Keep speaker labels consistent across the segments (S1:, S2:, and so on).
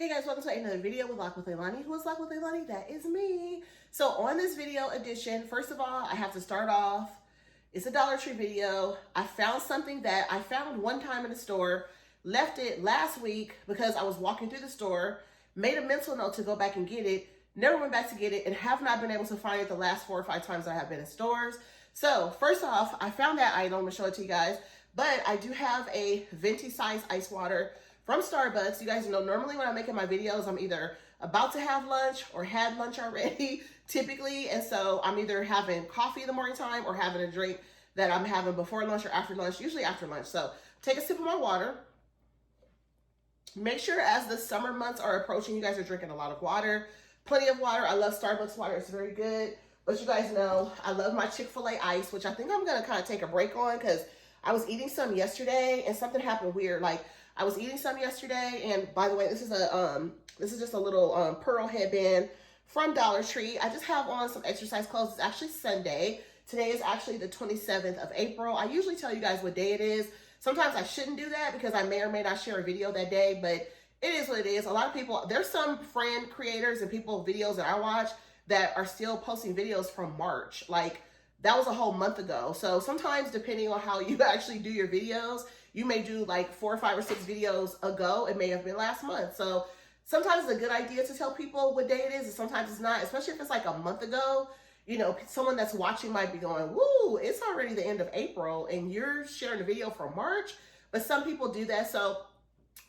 S1: Hey guys, welcome to another video with Lock with Leilani. Who is Lock with Leilani? That is me. So on this video edition, first of all, I have to start off. It's a Dollar Tree video. I found something that I found one time in the store, left it last week because I was walking through the store, made a mental note to go back and get it, never went back to get it, and have not been able to find it the last 4 or 5 times I have been in stores. So first off, I found that item. I'm gonna show it to you guys, but I do have a venti size ice water from Starbucks. You guys know normally when I'm making my videos, I'm either about to have lunch or had lunch already, typically. And so I'm either having coffee in the morning time or having a drink that I'm having before lunch or after lunch, usually after lunch. So take a sip of my water. Make sure as the summer months are approaching, you guys are drinking a lot of water, plenty of water. I love Starbucks water, it's very good. But you guys know, I love my Chick-fil-A ice, which I think I'm gonna kind of take a break on because I was eating some yesterday and something happened weird. Like, I was eating some yesterday, and by the way, this is just a little pearl headband from Dollar Tree. I just have on some exercise clothes. It's actually Sunday. Today is actually the 27th of April. I usually tell you guys what day it is. Sometimes I shouldn't do that because I may or may not share a video that day, but it is what it is. A lot of people, there's some friend creators and people videos that I watch that are still posting videos from March. Like, that was a whole month ago. So sometimes depending on how you actually do your videos, you may do like 4 or 5 or 6 videos ago. It may have been last month. So sometimes it's a good idea to tell people what day it is, and sometimes it's not, especially if it's like a month ago. You know, someone that's watching might be going, woo, it's already the end of April and you're sharing a video from March. But some people do that. So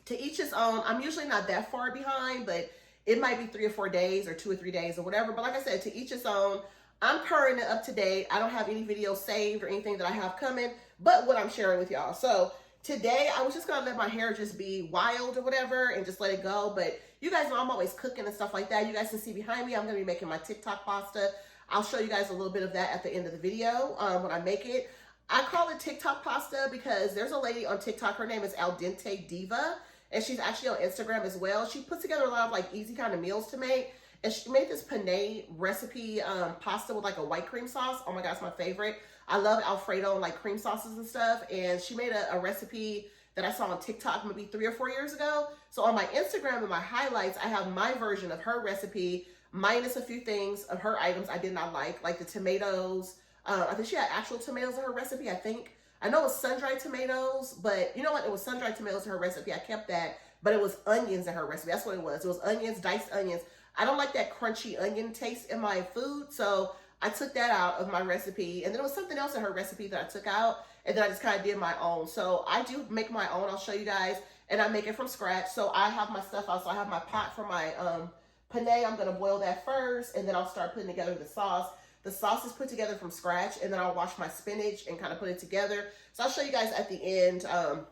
S1: to each his own. I'm usually not that far behind, but it might be 3 or 4 days or 2 or 3 days or whatever. But like I said, to each his own. I'm current and up to date. I don't have any videos saved or anything that I have coming, but what I'm sharing with y'all. So today I was just gonna let my hair just be wild or whatever and just let it go. But you guys know I'm always cooking and stuff like that. You guys can see behind me, I'm gonna be making my TikTok pasta. I'll show you guys a little bit of that at the end of the video when I make it. I call it TikTok pasta because there's a lady on TikTok, her name is Al Dente Diva, and she's actually on Instagram as well. She puts together a lot of like easy kind of meals to make. And she made this penne recipe pasta with like a white cream sauce. Oh my God, it's my favorite. I love Alfredo and like cream sauces and stuff. And she made a recipe that I saw on TikTok maybe 3 or 4 years ago. So on my Instagram and my highlights, I have my version of her recipe minus a few things of her items I did not like the tomatoes. I think she had actual tomatoes in her recipe, I think. I know it was sun-dried tomatoes, but you know what? It was sun-dried tomatoes in her recipe. I kept that, but it was onions in her recipe. That's what it was. It was onions, diced onions. I don't like that crunchy onion taste in my food, so I took that out of my recipe. And then there was something else in her recipe that I took out, and then I just kind of did my own. So I do make my own. I'll show you guys, and I make it from scratch. So I have my stuff out. So I have my pot for my penne. I'm going to boil that first, and then I'll start putting together the sauce. The sauce is put together from scratch, and then I'll wash my spinach and kind of put it together. So I'll show you guys at the end a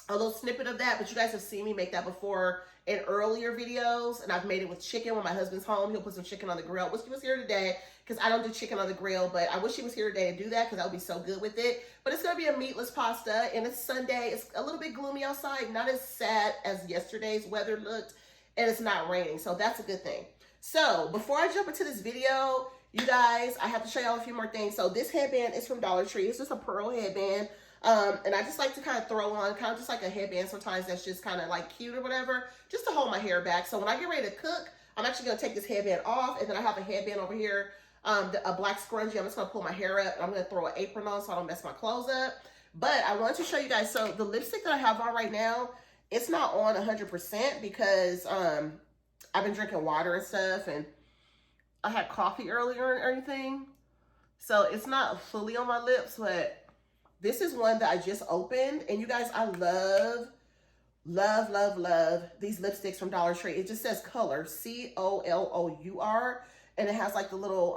S1: little snippet of that, but you guys have seen me make that before in earlier videos, and I've made it with chicken. When my husband's home, he'll put some chicken on the grill. Wish he was here today because I don't do chicken on the grill, but I wish he was here today to do that because that would be so good with it. But it's going to be a meatless pasta, and it's Sunday. It's a little bit gloomy outside, not as sad as yesterday's weather looked, and it's not raining, so that's a good thing. So before I jump into this video, you guys, I have to show y'all a few more things. So this headband is from Dollar Tree. It's just a pearl headband. And I just like to kind of throw on kind of just like a headband sometimes that's just kind of like cute or whatever, just to hold my hair back. So when I get ready to cook, I'm actually going to take this headband off, and then I have a headband over here, a black scrunchie. I'm just going to pull my hair up, and I'm going to throw an apron on so I don't mess my clothes up. But I wanted to show you guys, so the lipstick that I have on right now, it's not on 100% because I've been drinking water and stuff, and I had coffee earlier and everything. So it's not fully on my lips, but this is one that I just opened, and you guys, I love these lipsticks from Dollar Tree. It just says Color, C-O-L-O-U-R, and it has like the little,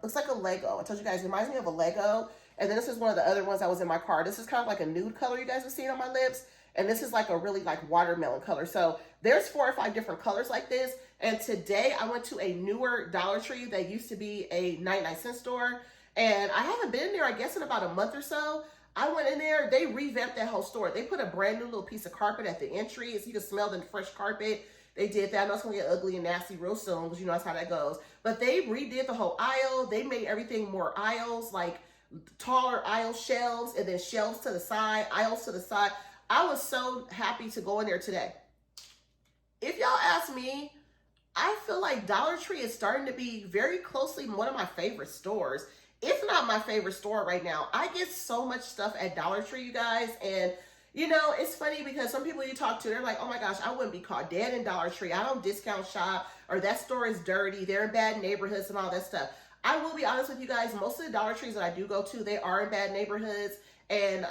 S1: looks like a Lego. I told you guys, it reminds me of a Lego. And then this is one of the other ones that was in my car. This is kind of like a nude color you guys have seen on my lips, and this is like a really like watermelon color. So there's 4 or 5 different colors like this, and today I went to a newer Dollar Tree that used to be a 99-cent store, and I haven't been there, I guess, in about a month or so. I went in there, they revamped that whole store. They put a brand new little piece of carpet at the entry so you can smell the fresh carpet. They did that. I know it's going to get ugly and nasty real soon because you know that's how that goes. But they redid the whole aisle. They made everything more aisles, like taller aisle shelves, and then shelves to the side, aisles to the side. I was so happy to go in there today. if y'all ask me, I feel like Dollar Tree is starting to be very closely one of my favorite stores. If not my favorite store right now. I get so much stuff at Dollar Tree, you guys. And, you know, it's funny because some people you talk to, they're like, oh my gosh, I wouldn't be caught dead in Dollar Tree. I don't discount shop, or that store is dirty. They're in bad neighborhoods and all that stuff. I will be honest with you guys. Most of the Dollar Trees that I do go to, they are in bad neighborhoods and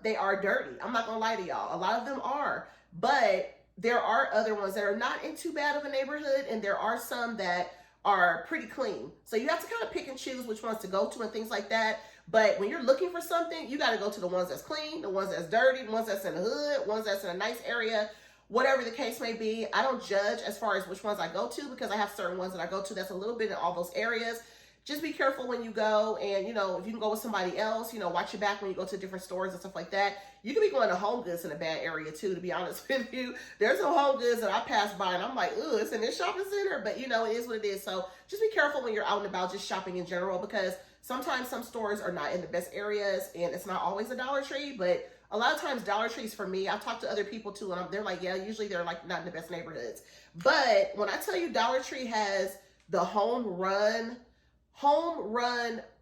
S1: they are dirty. I'm not going to lie to y'all. A lot of them are. But there are other ones that are not in too bad of a neighborhood, and there are some that are pretty clean. So you have to kind of pick and choose which ones to go to and things like that. But when you're looking for something, you got to go to the ones that's clean, the ones that's dirty, the ones that's in the hood, ones that's in a nice area, whatever the case may be. I don't judge as far as which ones I go to, because I have certain ones that I go to that's a little bit in all those areas. Just be careful when you go, and, you know, if you can go with somebody else, you know, watch your back when you go to different stores and stuff like that. You can be going to Home Goods in a bad area too, to be honest with you. There's some Home Goods that I pass by and I'm like, ooh, it's in this shopping center, but you know, it is what it is. So just be careful when you're out and about just shopping in general, because sometimes some stores are not in the best areas, and it's not always a Dollar Tree, but a lot of times Dollar Trees for me, I've talked to other people too, and they're like, yeah, usually they're like not in the best neighborhoods. But when I tell you Dollar Tree has the home run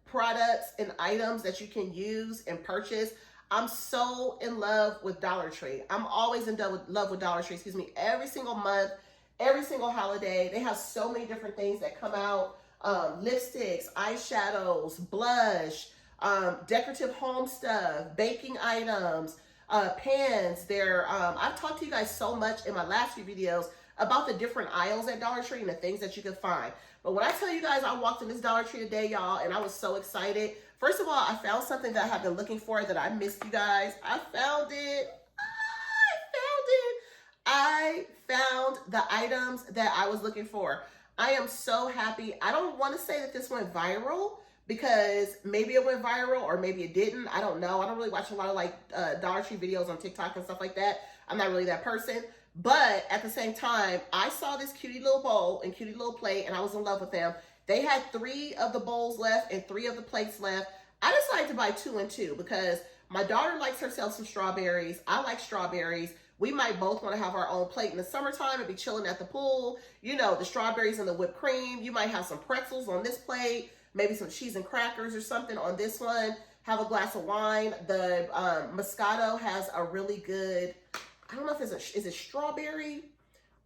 S1: products and items that you can use and purchase, I'm so in love with Dollar Tree. I'm always in love with Dollar Tree, every single month, every single holiday. They have so many different things that come out. Lipsticks, eyeshadows, blush, decorative home stuff, baking items, pans. I've talked to you guys so much in my last few videos about the different aisles at Dollar Tree and the things that you can find. But when I tell you guys, I walked in this Dollar Tree today, y'all, and I was so excited. First of all, I found something that I have been looking for that I missed, you guys. I found it. I found the items that I was looking for. I am so happy. I don't want to say that this went viral, because maybe it went viral or maybe it didn't. I don't know. I don't really watch a lot of like Dollar Tree videos on TikTok and stuff like that. I'm not really that person. But at the same time, I saw this cutie little bowl and cutie little plate, and I was in love with them. They had 3 of the bowls left and 3 of the plates left. I decided to buy 2 and 2 because my daughter likes herself some strawberries. I like strawberries. We might both want to have our own plate in the summertime and be chilling at the pool. You know, the strawberries and the whipped cream. You might have some pretzels on this plate, maybe some cheese and crackers or something on this one. Have a glass of wine. The Moscato has a really good, I don't know if is it strawberry?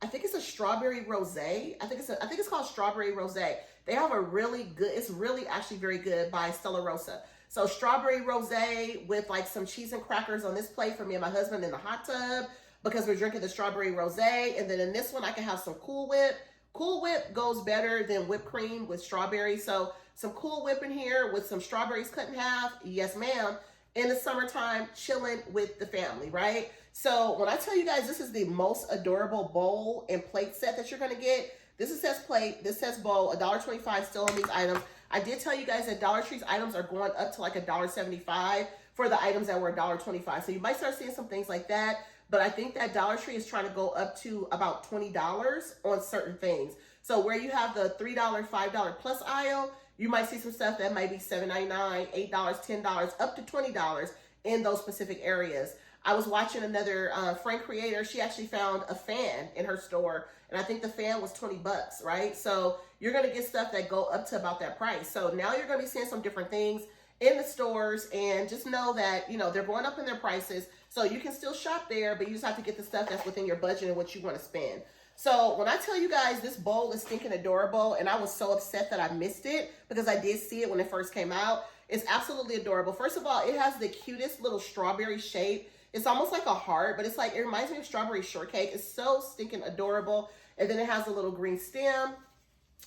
S1: I think it's a strawberry rosé. I think it's called strawberry rosé. They have a really good, it's really actually very good, by Stella Rosa. So strawberry rosé with like some cheese and crackers on this plate for me and my husband in the hot tub, because we're drinking the strawberry rosé. And then in this one, I can have some Cool Whip. Cool Whip goes better than whipped cream with strawberry. So some Cool Whip in here with some strawberries cut in half. Yes, ma'am. In the summertime, chilling with the family, right? So when I tell you guys, this is the most adorable bowl and plate set that you're going to get. This says plate, this says bowl, $1.25 still on these items. I did tell you guys that Dollar Tree's items are going up to like $1.75 for the items that were $1.25. So you might start seeing some things like that. But I think that Dollar Tree is trying to go up to about $20 on certain things. So where you have the $3, $5 plus aisle, you might see some stuff that might be $7.99, $8, $10, up to $20 in those specific areas. I was watching another friend creator. She actually found a fan in her store, and I think the fan was 20 bucks, right? So you're going to get stuff that go up to about that price. So now you're going to be seeing some different things in the stores, and just know that, you know, they're going up in their prices. So you can still shop there, but you just have to get the stuff that's within your budget and what you want to spend. So when I tell you guys this bowl is stinking adorable, and I was so upset that I missed it because I did see it when it first came out. It's absolutely adorable. First of all, it has the cutest little strawberry shape. It's almost like a heart, but it's like, it reminds me of strawberry shortcake. It's so stinking adorable. And then it has a little green stem.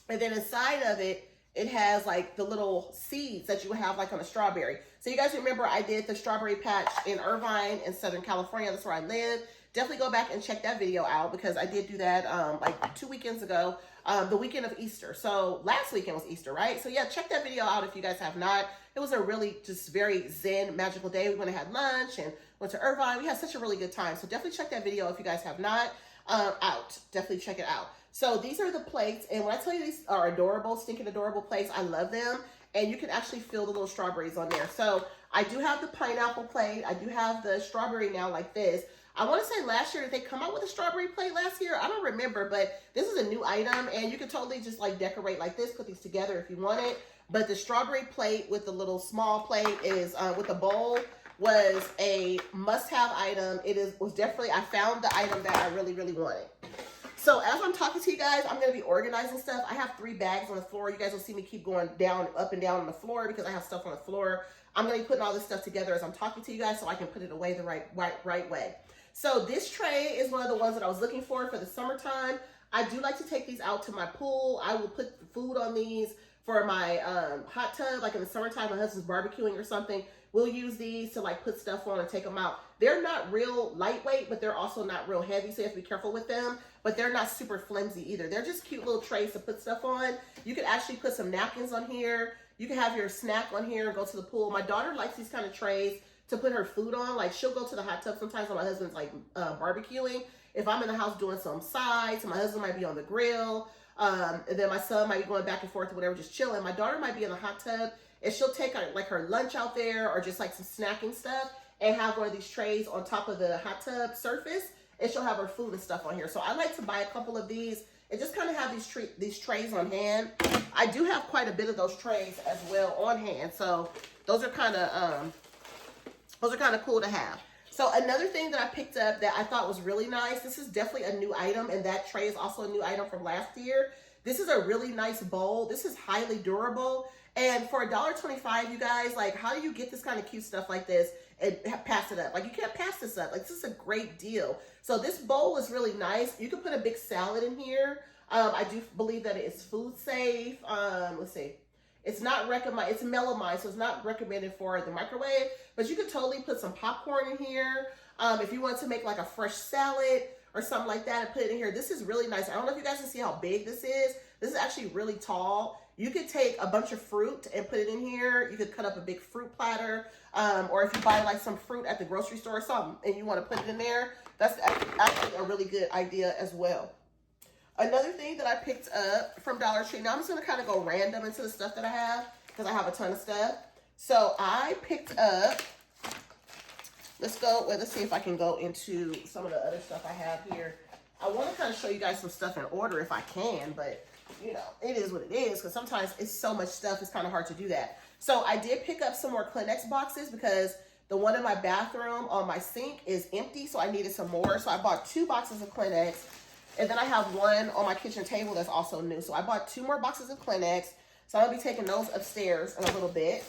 S1: And then inside of it, it has like the little seeds that you would have like on a strawberry. So you guys remember I did the strawberry patch in Irvine in Southern California. That's where I live. Definitely go back and check that video out, because I did do that like 2 weekends ago, the weekend of Easter. So last weekend was Easter, right? So yeah, check that video out if you guys have not. It was a really just very zen, magical day. We went and had lunch and went to Irvine. We had such a really good time. So definitely check that video if you guys have not out. Definitely check it out. So these are the plates. And when I tell you these are adorable, stinking adorable plates, I love them. And you can actually feel the little strawberries on there. So I do have the pineapple plate. I do have the strawberry now like this. I want to say last year, did they come out with a strawberry plate last year? I don't remember, but this is a new item, and you can totally just like decorate like this, put these together if you want it. But the strawberry plate with the little small plate is with the bowl was a must-have item. Was definitely, I found the item that I really, really wanted. So as I'm talking to you guys, I'm going to be organizing stuff. I have 3 bags on the floor. You guys will see me keep going down, up and down on the floor because I have stuff on the floor. I'm going to be putting all this stuff together as I'm talking to you guys so I can put it away the right way. So this tray is one of the ones that I was looking for the summertime. I do like to take these out to my pool. I will put food on these for my hot tub, like in the summertime, my husband's barbecuing or something. We'll use these to like put stuff on and take them out. They're not real lightweight, but they're also not real heavy, so you have to be careful with them. But they're not super flimsy either. They're just cute little trays to put stuff on. You could actually put some napkins on here. You can have your snack on here and go to the pool. My daughter likes these kind of trays to put her food on. Like she'll go to the hot tub sometimes when my husband's like barbecuing. If I'm in the house doing some sides, my husband might be on the grill. And then my son might be going back and forth or whatever, just chilling. My daughter might be in the hot tub and she'll take like her lunch out there or just like some snacking stuff and have one of these trays on top of the hot tub surface, and she'll have her food and stuff on here. So I like to buy a couple of these and just kind of have these trays on hand. I do have quite a bit of those trays as well on hand. So those are kind of cool to have. So another thing that I picked up that I thought was really nice, this is definitely a new item, and that tray is also a new item from last year. This is a really nice bowl. This is highly durable. And for $1.25, you guys, like, how do you get this kind of cute stuff like this and pass it up? Like, you can't pass this up. Like, this is a great deal. So this bowl is really nice. You can put a big salad in here. I do believe that it is food safe. Let's see. It's not recommended, it's melamine, so it's not recommended for the microwave, but you could totally put some popcorn in here. If you want to make like a fresh salad or something like that and put it in here. This is really nice. I don't know if you guys can see how big this is. This is actually really tall. You could take a bunch of fruit and put it in here. You could cut up a big fruit platter. Or if you buy like some fruit at the grocery store or something and you want to put it in there, that's actually a really good idea as well. Another thing that I picked up from Dollar Tree. Now I'm just going to kind of go random into the stuff that I have because I have a ton of stuff. So I picked up, let's see if I can go into some of the other stuff I have here. I want to kind of show you guys some stuff in order if I can, but you know, it is what it is because sometimes it's so much stuff, it's kind of hard to do that. So I did pick up some more Kleenex boxes because the one in my bathroom on my sink is empty, so I needed some more. So I bought 2 boxes of Kleenex. And then I have one on my kitchen table that's also new. So I bought 2 more boxes of Kleenex. So I'm going to be taking those upstairs in a little bit.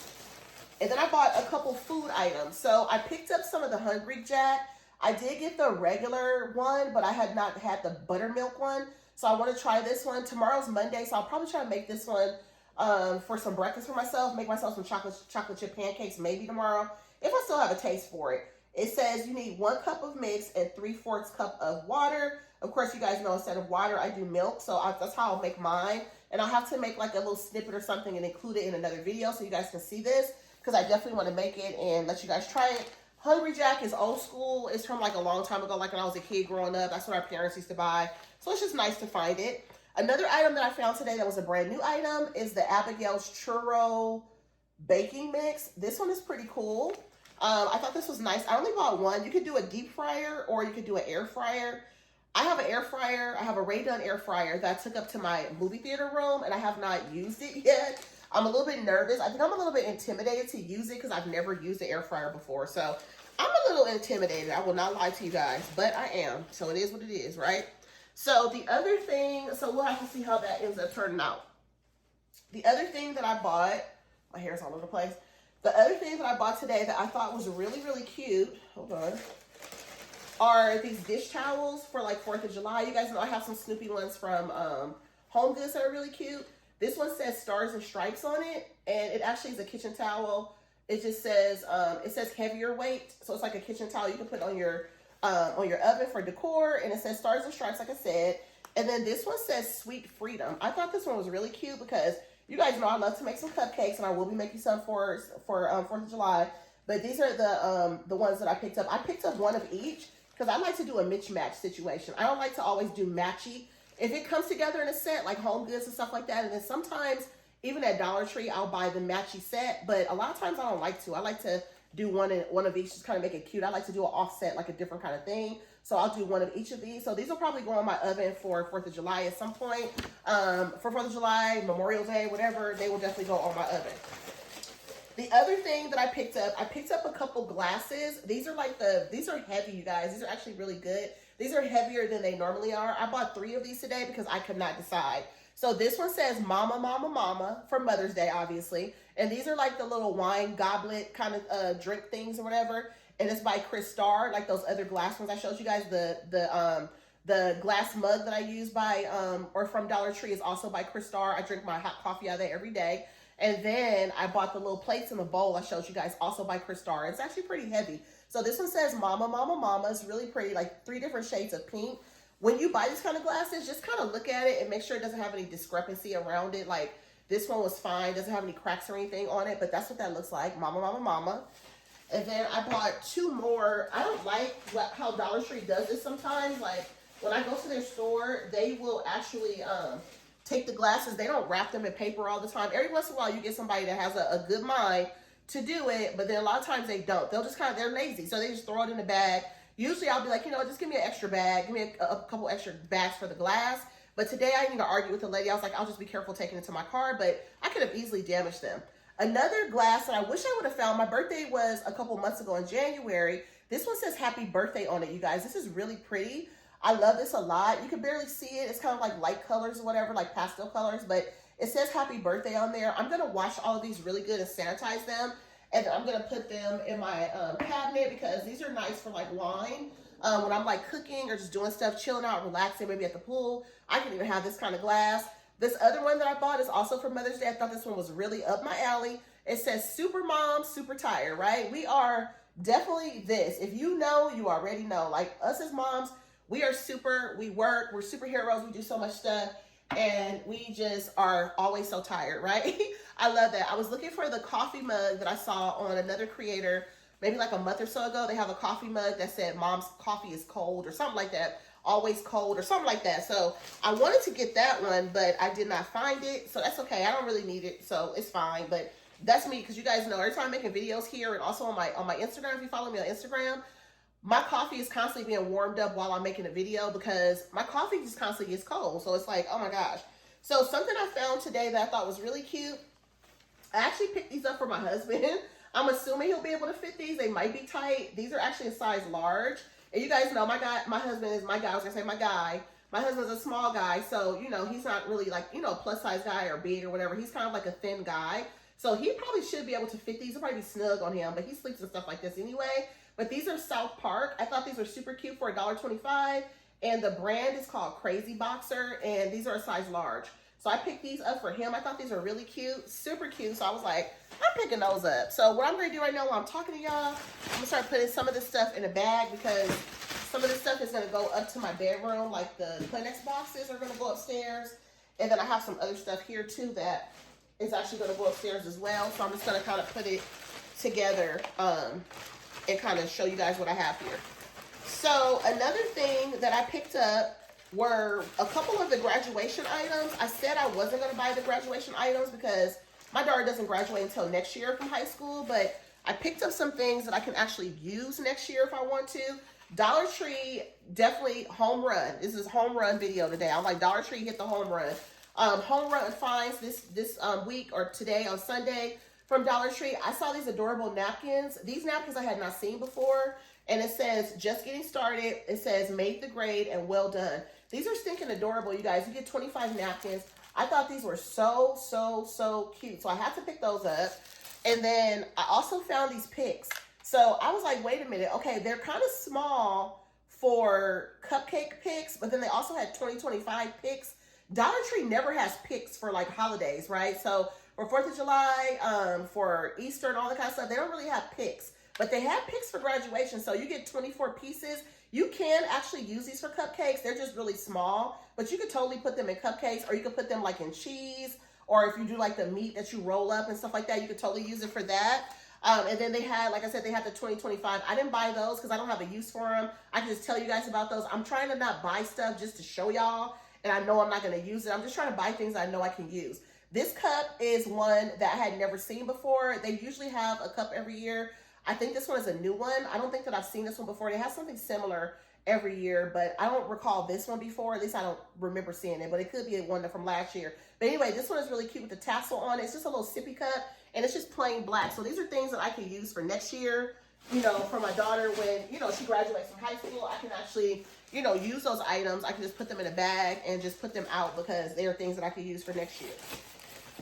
S1: And then I bought a couple food items. So I picked up some of the Hungry Jack. I did get the regular one, but I had not had the buttermilk one. So I want to try this one. Tomorrow's Monday, so I'll probably try to make this one for some breakfast for myself. Make myself some chocolate chip pancakes maybe tomorrow, if I still have a taste for it. It says you need 1 cup of mix and 3/4 cup of water. Of course, you guys know instead of water, I do milk. So that's how I'll make mine. And I'll have to make like a little snippet or something and include it in another video so you guys can see this. Because I definitely want to make it and let you guys try it. Hungry Jack is old school. It's from like a long time ago, like when I was a kid growing up. That's what our parents used to buy. So it's just nice to find it. Another item that I found today that was a brand new item is the Abigail's Churro Baking Mix. This one is pretty cool. I thought this was nice. I only bought one. You could do a deep fryer or you could do an air fryer. I have an air fryer. I have a Ray Dunn air fryer that I took up to my movie theater room, and I have not used it yet. I'm a little bit nervous. I think I'm a little bit intimidated to use it because I've never used the air fryer before. So I'm a little intimidated. I will not lie to you guys, but I am. So it is what it is, right? So the other thing, so we'll have to see how that ends up turning out. The other thing that I bought, my hair's all over the place. The other thing that I bought today that I thought was really, really cute, hold on, are these dish towels for like 4th of July. You guys know I have some Snoopy ones from Home Goods that are really cute. This one says Stars and Stripes on it, and it actually is a kitchen towel. It just says, it says heavier weight, so it's like a kitchen towel you can put on your oven for decor, and it says Stars and Stripes, like I said. And then this one says Sweet Freedom. I thought this one was really cute because you guys know I love to make some cupcakes, and I will be making some for 4th of July. But these are the ones that I picked up. I picked up one of each because I like to do a mismatch situation. I don't like to always do matchy. If it comes together in a set, like Home Goods and stuff like that, and then sometimes even at Dollar Tree, I'll buy the matchy set. But a lot of times I don't like to. I like to do one of each, just kind of make it cute. I like to do an offset, like a different kind of thing. So I'll do one of each of these. So these will probably go on my oven for 4th of July at some point. For 4th of July, Memorial Day, whatever, they will definitely go on my oven. The other thing that I picked up a couple glasses. These are these are heavy, you guys. These are actually really good. These are heavier than they normally are. I bought 3 of these today because I could not decide. So this one says Mama, Mama, Mama for Mother's Day, obviously. And these are like the little wine goblet kind of drink things or whatever. And it's by Chris Starr, like those other glass ones I showed you guys. The glass mug that I use by or from Dollar Tree is also by Chris Starr. I drink my hot coffee out of there every day. And then I bought the little plates in the bowl I showed you guys, also by Chris Starr. It's actually pretty heavy. So this one says Mama, Mama, Mama. It's really pretty, like 3 different shades of pink. When you buy these kind of glasses, just kind of look at it and make sure it doesn't have any discrepancy around it. Like this one was fine, doesn't have any cracks or anything on it, but that's what that looks like, Mama, Mama, Mama. And then I bought 2 more. I don't like how Dollar Tree does this sometimes. Like when I go to their store, they will actually take the glasses. They don't wrap them in paper all the time. Every once in a while, you get somebody that has a good mind to do it, but then a lot of times they don't. They'll just they're lazy, so they just throw it in the bag. Usually I'll be like, just give me an extra bag. Give me a couple extra bags for the glass. But today I didn't even argue with the lady. I was like, I'll just be careful taking it to my car, but I could have easily damaged them. Another glass that I wish I would have found, my birthday was a couple months ago in January. This one says happy birthday on it, you guys. This is really pretty. I love this a lot. You can barely see it. It's kind of like light colors or whatever, like pastel colors, but it says happy birthday on there. I'm going to wash all of these really good and sanitize them. And I'm going to put them in my cabinet because these are nice for like wine. When I'm like cooking or just doing stuff, chilling out, relaxing, maybe at the pool, I can even have this kind of glass. This other one that I bought is also for Mother's Day. I thought this one was really up my alley. It says Super Mom, Super Tired, right? We are definitely this. If you know, you already know. Like us as moms, we are we work, we're superheroes, we do so much stuff. And we just are always so tired, right? I love that. I was looking for the coffee mug that I saw on another creator, maybe like a month or so ago. They have a coffee mug that said Mom's coffee is cold or something like that. Always cold or something like that. So I wanted to get that one, but I did not find it. So that's okay. I don't really need it. So it's fine. But that's me, because you guys know every time I'm making videos here and also on my Instagram, if you follow me on Instagram, my coffee is constantly being warmed up while I'm making a video because my coffee just constantly gets cold. So it's like, oh my gosh. So something I found today that I thought was really cute. I actually picked these up for my husband. I'm assuming he'll be able to fit these. They might be tight. These are actually a size large. And you guys know my husband's a small guy. So, he's not really like, a plus size guy or big or whatever. He's kind of like a thin guy. So he probably should be able to fit these. It'll probably be snug on him, but he sleeps and stuff like this anyway. But these are South Park. I thought these were super cute for $1.25. And the brand is called Crazy Boxer. And these are a size large. So I picked these up for him. I thought these were really cute, super cute. So I was like, I'm picking those up. So what I'm going to do right now while I'm talking to y'all, I'm going to start putting some of this stuff in a bag because some of this stuff is going to go up to my bedroom. Like the Kleenex boxes are going to go upstairs. And then I have some other stuff here too that is actually going to go upstairs as well. So I'm just going to kind of put it together and kind of show you guys what I have here. So another thing that I picked up were a couple of the graduation items. I said I wasn't going to buy the graduation items because my daughter doesn't graduate until next year from high school, but I picked up some things that I can actually use next year if I want to. Dollar Tree, definitely home run. This is home run video today. I'm like, Dollar Tree hit the home run. Home run finds this week or today on Sunday from Dollar Tree. I saw these adorable napkins. These napkins I had not seen before. And it says, just getting started. It says, made the grade and well done. These are stinking adorable, you guys. You get 25 napkins. I thought these were so, so, so cute. So I had to pick those up. And then I also found these picks. So I was like, wait a minute. Okay, they're kind of small for cupcake picks, but then they also had 2025 picks. Dollar Tree never has picks for like holidays, right? So for 4th of July, for Easter and all that kind of stuff, they don't really have picks. But they have picks for graduation. So you get 24 pieces. You can actually use these for cupcakes. They're just really small, but you could totally put them in cupcakes, or you could put them like in cheese, or if you do like the meat that you roll up and stuff like that, you could totally use it for that. And then they had, like I said, they had the 2025. I didn't buy those because I don't have a use for them. I can just tell you guys about those. I'm trying to not buy stuff just to show y'all, and I know I'm not going to use it. I'm just trying to buy things I know I can use. This cup is one that I had never seen before. They usually have a cup every year. I think this one is a new one. I don't think that I've seen this one before. They have something similar every year, but I don't recall this one before. At least I don't remember seeing it, but it could be one from last year. But anyway, this one is really cute with the tassel on it. It's just a little sippy cup, and it's just plain black. So these are things that I can use for next year, you know, for my daughter when, you know, she graduates from high school. I can actually, you know, use those items. I can just put them in a bag and just put them out because they are things that I can use for next year.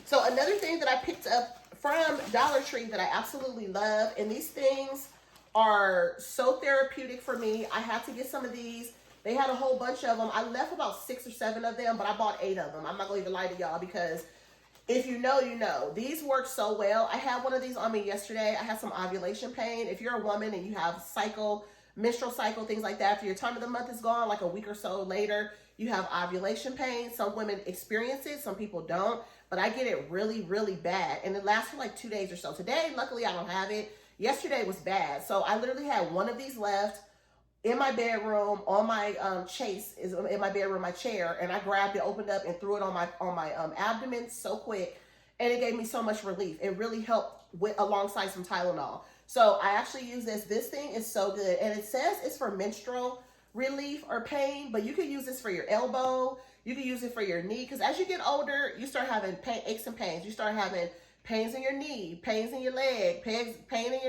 S1: So another thing that I picked up from Dollar Tree that I absolutely love, and these things are so therapeutic for me. I had to get some of these. They had a whole bunch of them. I left about 6 or 7 of them, but I bought 8 of them. I'm not going to even lie to y'all because if you know, you know. These work so well. I had one of these on me yesterday. I had some ovulation pain. If you're a woman and you have menstrual cycle, things like that, after your time of the month is gone, like a week or so later, you have ovulation pain. Some women experience it. Some people don't. But I get it really, really bad. And it lasts for like 2 days or so. Today, luckily, I don't have it. Yesterday was bad. So I literally had one of these left in my bedroom on my chase is in my bedroom, my chair, and I grabbed it, opened up, and threw it on my abdomen so quick, and it gave me so much relief. It really helped alongside some Tylenol. So I actually use this. This thing is so good, and it says it's for menstrual relief or pain, but you can use this for your elbow. You can use it for your knee, because as you get older, you start having aches and pains. You start having pains in your knee, pains in your leg, pain in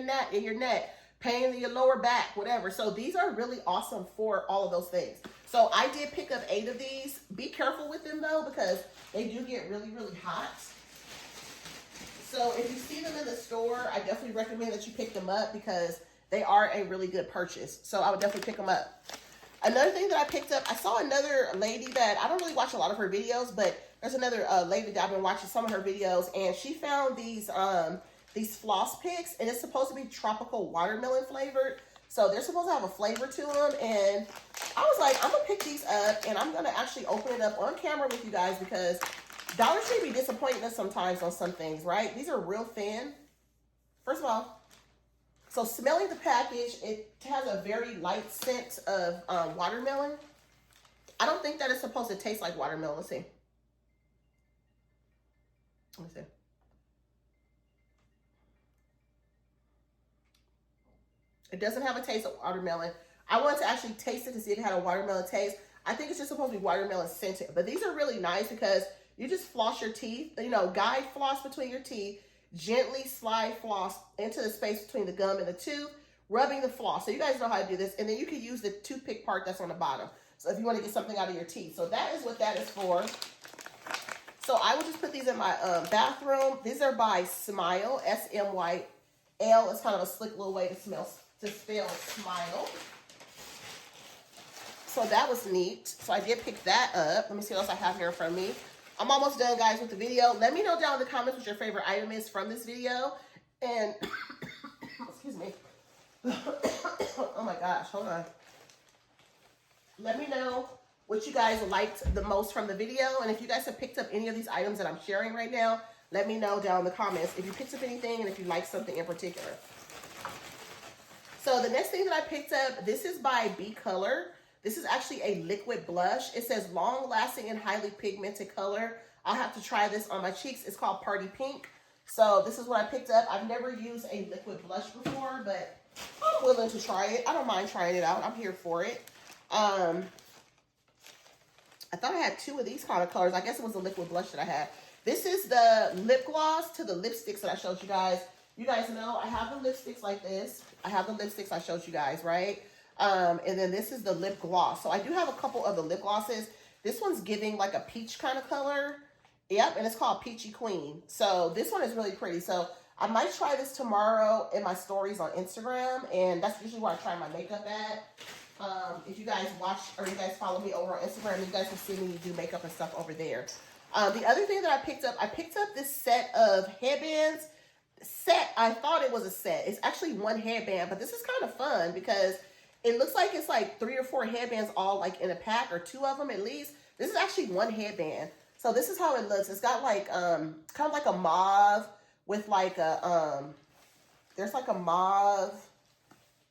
S1: your neck, pain in your lower back, whatever. So these are really awesome for all of those things. So I did pick up 8 of these. Be careful with them though, because they do get really, really hot. So if you see them in the store, I definitely recommend that you pick them up because they are a really good purchase. So I would definitely pick them up. Another thing that I picked up, I saw another lady that I don't really watch a lot of her videos, but there's another lady that I've been watching some of her videos, and she found these floss picks, and it's supposed to be tropical watermelon flavored. So they're supposed to have a flavor to them, and I was like, I'm gonna pick these up, and I'm gonna actually open it up on camera with you guys because Dollar Tree be disappointing us sometimes on some things, right? These are real thin. First of all, so smelling the package, it has a very light scent of watermelon. I don't think that it's supposed to taste like watermelon. Let's see. Let me see. It doesn't have a taste of watermelon. I wanted to actually taste it to see if it had a watermelon taste. I think it's just supposed to be watermelon scented. But these are really nice because you just floss your teeth. You know, guide floss between your teeth. Gently slide floss into the space between the gum and the tooth, rubbing the floss. So you guys know how to do this. And then you can use the toothpick part that's on the bottom. So if you want to get something out of your teeth. So that is what that is for. So I will just put these in my bathroom. These are by Smile, S-M-Y-L. It's kind of a slick little way to spell Smile. So that was neat. So I did pick that up. Let me see what else I have here in front of me. I'm almost done, guys, with the video. Let me know down in the comments what your favorite item is from this video. And, excuse me. Oh my gosh, hold on. Let me know what you guys liked the most from the video. And if you guys have picked up any of these items that I'm sharing right now, let me know down in the comments if you picked up anything and if you like something in particular. So the next thing that I picked up, this is by B Color. This is actually a liquid blush. It says long-lasting and highly pigmented color. I'll have to try this on my cheeks. It's called Party Pink. So this is what I picked up. I've never used a liquid blush before, but I'm willing to try it. I don't mind trying it out. I'm here for it. I thought I had 2 of these kind of colors. I guess it was a liquid blush that I had. This is the lip gloss to the lipsticks that I showed you guys. You guys know I have the lipsticks like this. I have the lipsticks I showed you guys, right? And then this is the lip gloss. So I do have a couple of the lip glosses. This one's giving like a peach kind of color. Yep, and it's called Peachy Queen. So this one is really pretty. So I might try this tomorrow in my stories on Instagram. And that's usually where I try my makeup at. If you guys watch or you guys follow me over on Instagram, you guys will see me do makeup and stuff over there. The other thing that I picked up this set of headbands. I thought it was a set. It's actually one headband, but this is kind of fun because it looks like it's like 3 or 4 headbands all like in a pack, or 2 of them at least. This is actually one headband. So this is how it looks. It's got like kind of like a mauve with like a there's like a mauve.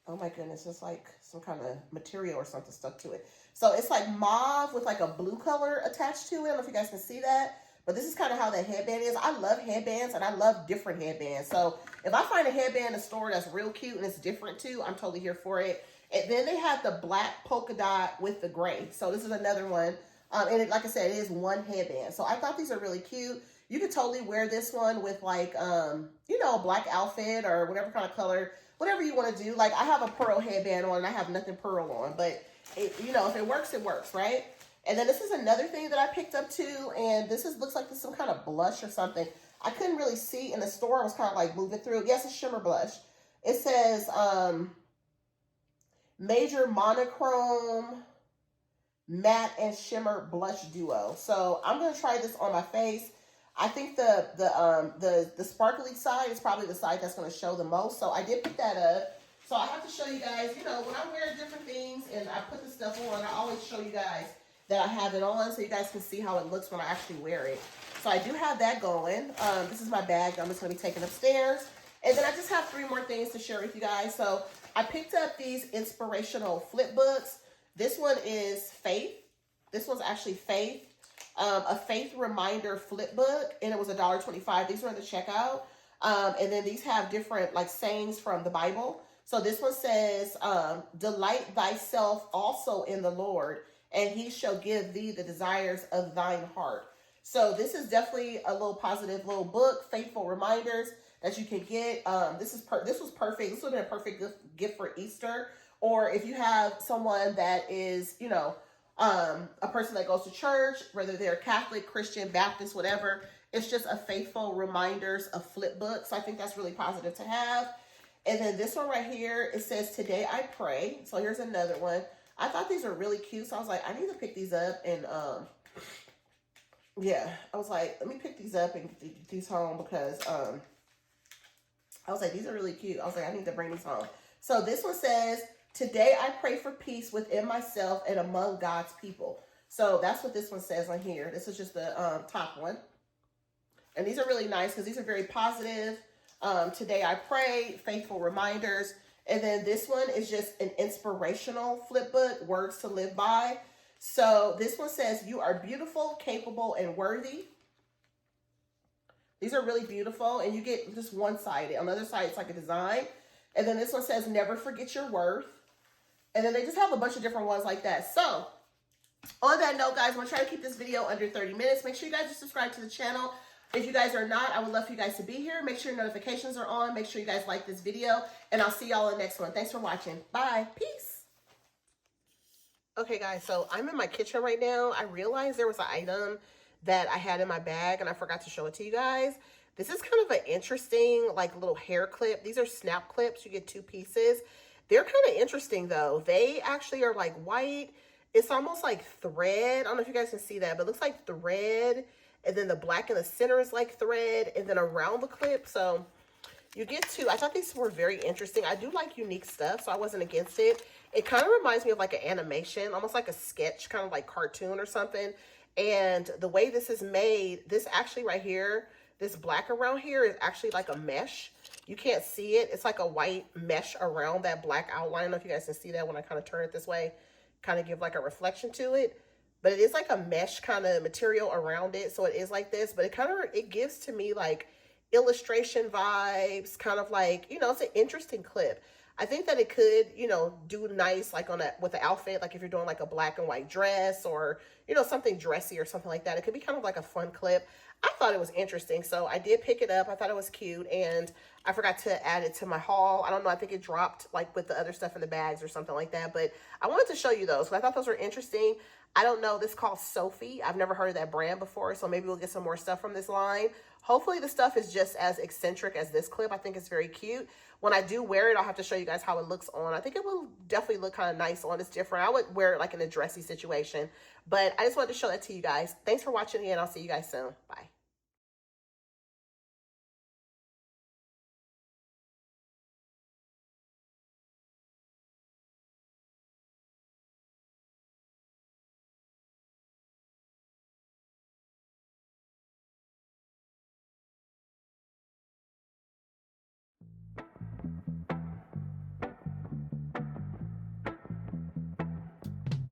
S1: Oh my goodness, it's like some kind of material or something stuck to it. So it's like mauve with like a blue color attached to it. I don't know if you guys can see that. But this is kind of how that headband is. I love headbands, and I love different headbands. So if I find a headband in a store that's real cute and it's different too, I'm totally here for it. And then they have the black polka dot with the gray. So this is another one. And it, like I said, it is one headband. So I thought these are really cute. You could totally wear this one with like, you know, a black outfit or whatever kind of color, whatever you want to do. Like I have a pearl headband on and I have nothing pearl on, but it, you know, if it works, right? And then this is another thing that I picked up too. And this is, looks like this is some kind of blush or something. I couldn't really see in the store. I was kind of like moving through. Yes, it's shimmer blush. It says, Major Monochrome Matte and Shimmer Blush Duo. So I'm going to try this on my face. I think the sparkly side is probably the side that's going to show the most. So I did pick that up. So I have to show you guys, you know, when I wear different things and I put the stuff on, I always show you guys that I have it on so you guys can see how it looks when I actually wear it. So I do have that going. This is my bag I'm just going to be taking upstairs. And then I just have 3 more things to share with you guys. So I picked up these inspirational flip books. This one is Faith. This one's actually Faith. A faith reminder flip book, and it was $1.25. These are in the checkout. And then these have different like sayings from the Bible. So this one says, delight thyself also in the Lord, and he shall give thee the desires of thine heart. So this is definitely a little positive little book, faithful reminders that you can get. This was perfect. This would have been a perfect gift for Easter. Or if you have someone that is, you know, a person that goes to church, whether they're Catholic, Christian, Baptist, whatever, it's just a faithful reminders of flip book. So I think that's really positive to have. And then this one right here, it says, Today I Pray. So here's another one. I thought these were really cute. So I was like, I need to pick these up. And yeah, I was like, let me pick these up and get these home because I was like, these are really cute. I was like, I need to bring these home. So this one says, Today I pray for peace within myself and among God's people. So that's what this one says on here. This is just the top one. And these are really nice because these are very positive. Today I pray, faithful reminders. And then this one is just an inspirational flip book, words to live by. So this one says, You are beautiful, capable, and worthy. These are really beautiful. And you get just one side. On the other side, it's like a design. And then this one says, Never forget your worth. And then they just have a bunch of different ones like that. So on that note, guys, I'm going to try to keep this video under 30 minutes. Make sure you guys are subscribed to the channel. If you guys are not, I would love for you guys to be here. Make sure your notifications are on. Make sure you guys like this video. And I'll see y'all in the next one. Thanks for watching. Bye. Peace. Okay, guys, so I'm in my kitchen right now. I realized there was an item that I had in my bag, and I forgot to show it to you guys. This is kind of an interesting, like, little hair clip. These are snap clips. You get 2 pieces. They're kind of interesting, though. They actually are, like, white. It's almost like thread. I don't know if you guys can see that, but it looks like thread. And then the black in the center is like thread. And then around the clip. So you get 2. I thought these were very interesting. I do like unique stuff, so I wasn't against it. It kind of reminds me of, like, an animation. Almost like a sketch, kind of like cartoon or something. And the way this is made, this actually right here, this black around here is actually like a mesh. You can't see it. It's like a white mesh around that black outline. I don't know if you guys can see that when I kind of turn it this way. Kind of give like a reflection to it. But it is like a mesh kind of material around it. So it is like this. But it gives to me like illustration vibes. Kind of like, you know, it's an interesting clip. I think that it could, you know, do nice like with the outfit. Like if you're doing like a black and white dress or, you know, something dressy or something like that. It could be kind of like a fun clip. I thought it was interesting, so I did pick it up. I thought it was cute, and I forgot to add it to my haul. I don't know, I think it dropped like with the other stuff in the bags or something like that, but I wanted to show you those, because I thought those were interesting. I don't know, this is called Sophie. I've never heard of that brand before, so maybe we'll get some more stuff from this line. Hopefully the stuff is just as eccentric as this clip. I think it's very cute. When I do wear it, I'll have to show you guys how it looks on. I think it will definitely look kind of nice on. It's different. I would wear it like in a dressy situation, but I just wanted to show that to you guys. Thanks for watching, and I'll see you guys soon. Bye.